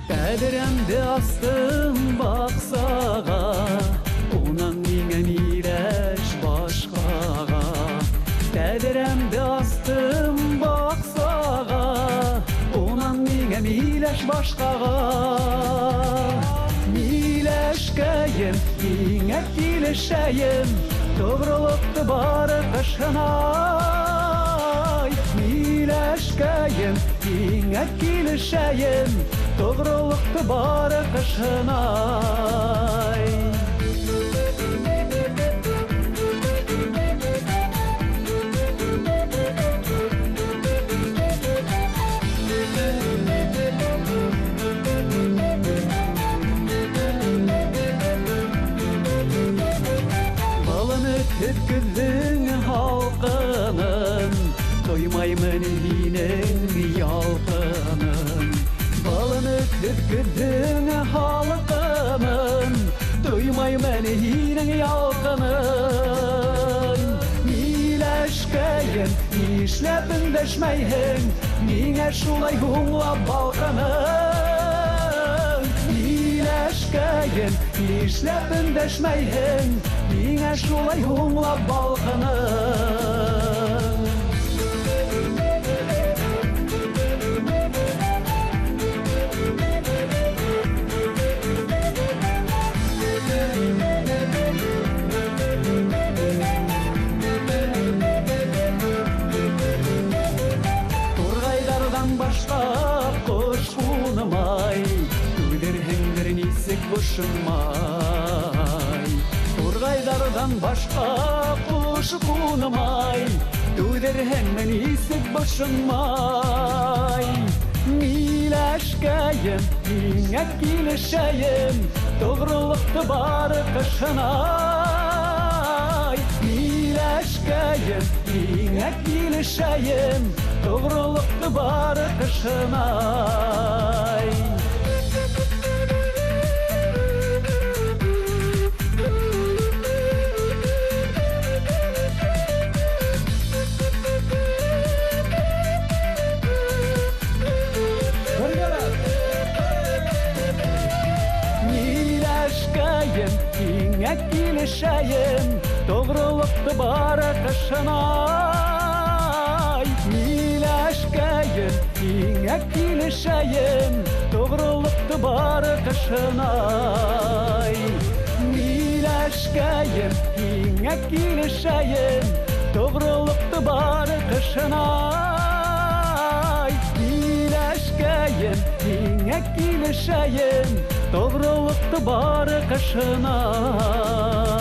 Тәдірімді астым бақсаға, онан менен ирәш башқаға. Тәдірімді астым бақсаға, онан менен ирәш башқаға. Миләшкәйім, еңә килешәйім, тоғрылықты бары қышынай. Миләшкәйім, еңә килешәйім, тоғрылықты бары қышынай. Балыны күткіздің халқының, тоймаймын менің ялқының. Балыны күткіздің халқының, тоймаймын менің ялқының. Миләшкәйім, нишләп өндәшмәйһең, миңә шулай һуңлап балқының. Миләшкәйем, нишләп өндәшмәйһең, миңә шулай һуңлап балқының. Торғайдардан башқа құш қунымай, төгерһең бір нисек бошынмай. Торғайдардан башқа құш қунымай, төгерһең бір нисек бошынмай. Миләшкәйім, миңә килешәйім, тоғрылықты бары қышынай. Миләшкәйім, миңә килешәйім, тоғрылықты бары қышынай. Миләшкәйім, миңә килешәйім, тоғрылықты бары қышынай. Миләшкәйім, миңә килешәйім, тоғрылықты бары қышынай. Миләшкәйім, миңә килешәйім, тоғрылықты бары қышынай. Миләшкәйім, миңә килешәйім, тоғрылықты бары қышынай.